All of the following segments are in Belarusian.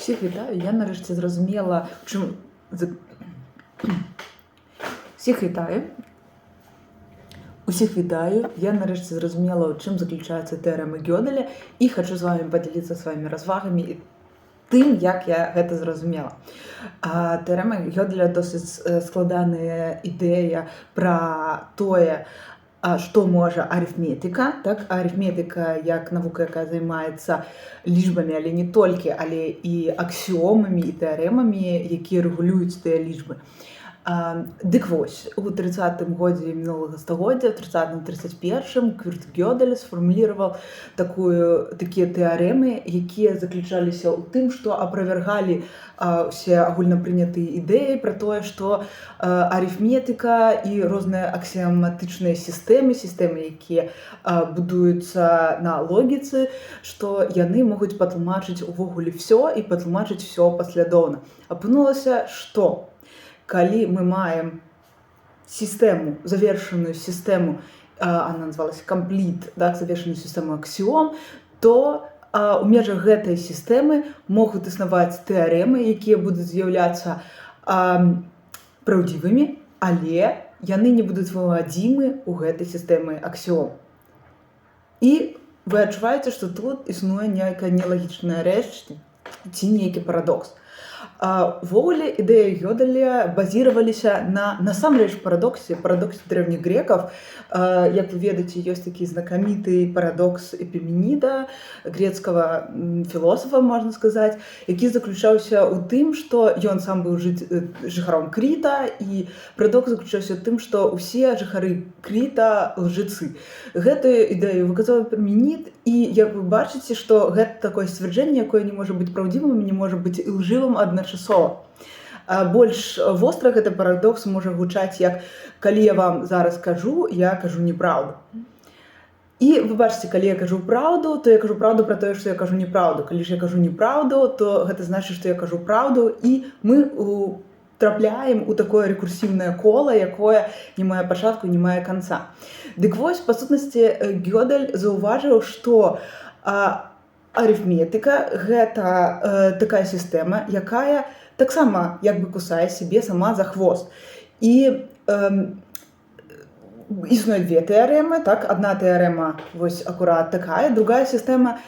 Всіх вітаю, я нарешті зрозуміла, Усіх вітаю, я нарешті зрозуміла, у чим заключається теорема Гьоделя, і хочу з вами поділитися своїми розвагами і тим, як я гэта зразумела. Теорема Гьоделя досить складана ідея про тое, што можа арифметика. Так? Арифметика як навука, яка займаецца лічбамі, але не толькі, але і аксіомамі і тэарэмамі, якія рэгулююць тыя лічбы. Дык вось, у 30-м годзе мінулага стагоддзя, в 30-31-м Курт Гёдель сфармуліраваў такія тэарэмы, якія заключаліся ў тым, што аправяргалі усе агульнапрынятыя ідэі пра тое, што арифметика і розныя аксіяматычныя сістэмы, якія будуюцца на логіцы, што яны могуць патлумачыць увогуле ўсё і патлумачыць ўсё паслядоўна. Апынулася, што калі мы маем сістэму, завершаную сістэму, она называлася complete, так, завершаную сістэму аксіом, то у межах гэтай сістэмы могуць існаваць тэарэмы, якія будуць з'яўляцца праўдзівымі, але яны не будуць вывадзімы ў гэтай сістэмы аксіом. І вы адчуваеце, што тут існуе нейкая нелагічная рэч ці нейкі парадокс. Увогуле ідэі Гёделя базіраваліся на насамрэч парадоксе древніх грекаў. Як вы ведаеце, ёсць такі знакаміты парадокс Эпіменіда, грецкага філосафа, можна сказаць, які заключаўся ў тым, што ён сам быў жыхаром Кріта, і парадокс заключаўся ў тым, што ўсе жыхары Кріта лжецы. Гэтую ідэю выказаў Эпіменід, і як вы бачыце, што гэта такое сцвярджэнне, якое не можа быць праўдзівым, не можа быць ілжывым адначасова. Больш востра гэты парадокс можа гучаць як «калі я вам зараз кажу, я кажу неправду». І вы бачыце, калі я кажу праўду, то я кажу праўду пра тое, што я кажу неправду. Калі ж я кажу неправду, то гэта значыць, што я кажу праўду, і мы трапляем у такое рэкурсіўнае кола, якое не мае пачатку, не мае канца. Дык вось, па сутнасці, Гёдель заўважыў, што арифметика – гэта такая сістэма, якая таксама як бы кусае сябе сама за хвост. І існуе две тэарэмы, так? Адна тэарэма вось акурат такая, другая сістэма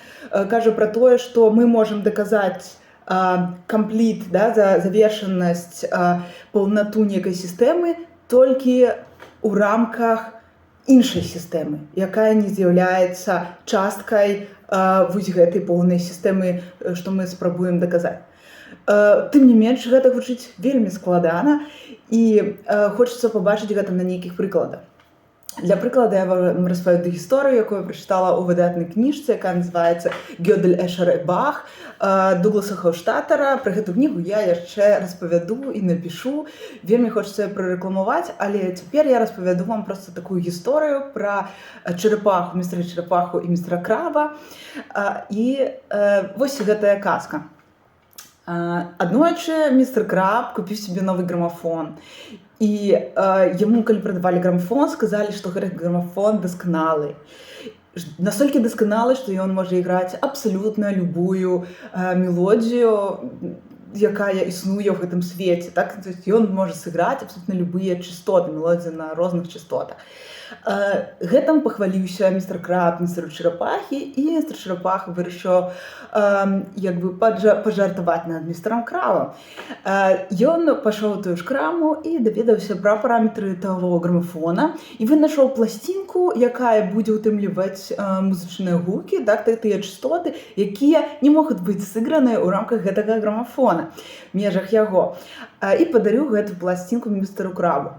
кажа пра тое, што мы можам даказаць complete, да, завершанасць, паўнату нейкай сістэмы толькі ў рамках іншай сістэмы, якая не з'яўляецца часткай вось гэтай поўнай сістэмы, што мы спрабуем даказаць. Тым не менш, гэта гучыць вельмі складана, і хочацца пабачыць гэта на нейкіх прыкладах. Для прыклада я вам распавяду гісторыю, якую прачытала ў выдатнай кніжцы, якая называецца «Гёдель, Эшер і Бах» Дугласа Хоўштатара. Пра гэту кнігу я яшчэ распавяду і напішу. Вельмі хочацца прарэкламаваць, але цяпер я распавяду вам проста такую гісторыю пра чарапаху, містера Чарапаху і містера Краба. І вось гэтая казка. Аднойчы містер Краб купіў сабе новы грамафон. І яму, калі прадавалі грамафон, сказалі, што гэты грамафон дасканалы. Настолькі дасканалы, што ён можа іграць абсалютна любую мелодію, якая існуе ў гэтым свеце. Так? Ён можа сыграць абсалютна любыя частоты, мелодіі на розных частотах. Гэтым пахваліўся містер Краб містеру Чарапахі, і містер Чарапаха вырашыў пажартаваць над містером Крабам. Ён пашоў у тую ж краму і даведаўся пра параметры таго грамафона і вынайшоў пласцінку, якая будзе ўтрымліваць музычныя гукі, так, тыя частоты, якія не могуць быць сыграныя ў рамках гэтага грамафона, в межах яго. І падарыў гэту пласцінку містеру Крабу.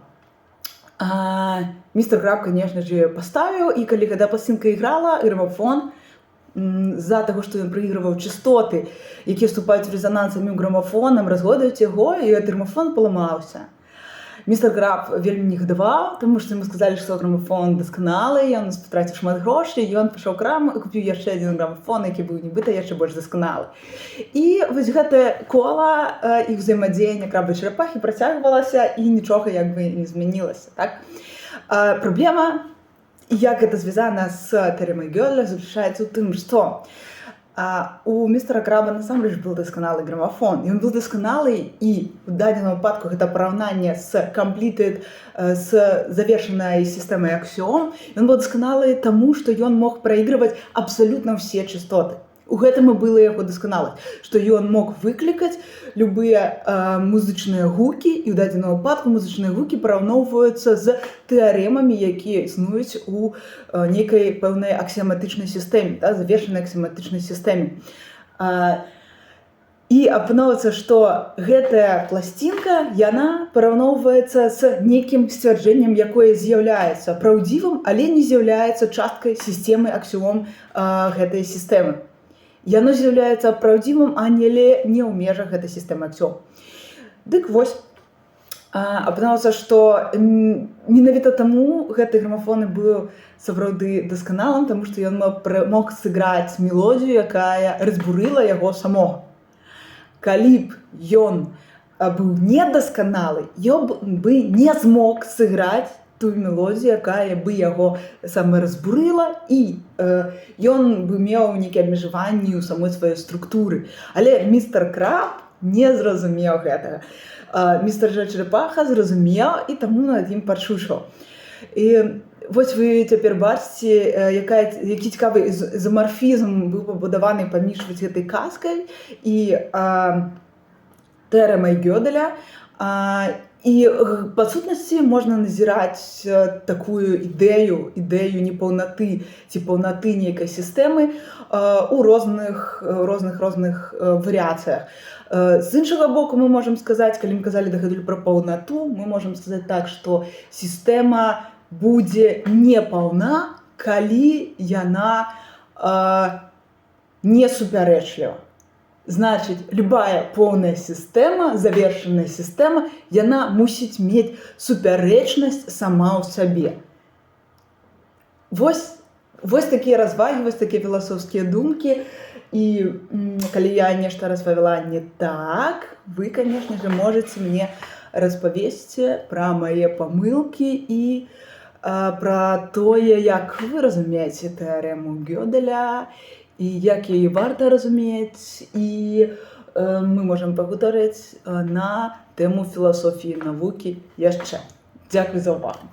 Містер Краб, конечно же, паставіў, і калі гэта пласцінка іграла, грамафон, з-за таго, што ён прыйграваў частоты, якія вступаюць у рэзананс самім грамафонам, разгодаюць яго, і гэты грамафон паламаўся. Містер Краб вельмі негадаваў, таму што яму сказалі, што грамафон дасканалы, ён патраціў шмат грошай, і ён пайшоў у краму і купіў яшчэ адзін грамафон, які быў нібыта яшчэ больш дасканалы. І вось гэтае кола іх узаемадзеяння Краба і Чарапахі працягвалася, і нічога як бы не змянілася. Так? Праблема, як гэта звязана з тэарэмай Гёделя, заключаецца ў тым, што А у містера Краба насамрэч быў дасканалы грамафон. Ён быў дасканалы, і ў дадзеным выпадку гэта параўнанне з completed, з завершанай сістэмай аксіом. Ён быў дасканалы таму, што ён мог праігрываць абсалютна ўсе частоты. У гэтым і была яго дасканаласць, што ён мог выклікаць любыя музычныя гукі, і ў дадзеным выпадку музычныя гукі параўноўваюцца з тэарэмамі, якія існуюць у нейкай пэўнай аксіяматычнай сістэме, завершанай аксіяматычнай сістэме. І апыноўваецца, што гэтая пласцінка, яна параўноўваецца з нейкім сцвярджэннем, якое з'яўляецца праўдзівым, але не з'яўляецца часткай сістэмы аксіом гэтай сістэмы. Яно з'яўляецца праўдзівым, але не ў межах гэтай сістэмы аксіом. Дык вось, апынулася, што менавіта таму гэты грамафон быў сапраўды дасканалым, таму што ён мог сыграць мелодію, якая разбурыла яго самога. Калі б ён быў недасканалы, ён бы не змог сыграць тую мелодію, якая бы яго саме разбурыла, і ён бы меў нейкія абмежаванні ў самой сваёй структуры. Але містер Краб не зразумеў гэтага. Містер Чарапаха зразумеў, і таму над ім падшучваў. І вось вы цяпер бачыце, які цікавы ізамарфізм быў пабудаваны паміж гэтай казкай і тэарамай Гёделя. І па сутнасці можна назіраць такую ідэю непаўнаты ці паўнаты нейкай сістэмы у розных варыяцыях. З іншага боку, мы можам сказаць, калі мы казалі дагэтуль пра паўнату, мы можам сказаць так, што сістэма будзе непаўна, калі яна не супярэчліва. Значыць, любая поўная сістэма, завершаная сістэма, яна мусіць мець супярэчнасць сама ў сабе. Вось такія развагі, вось такія філасофскія думкі. І калі я нешта распавяла не так, вы, канешне ж, можаце мне распавесці пра мае памылкі і пра тое, як вы разумееце тэарэму Гёделя, і як яе варта разумець, і мы можам пагутарыць на тэму філасофіі навукі яшчэ. Дзякуй за ўвагу.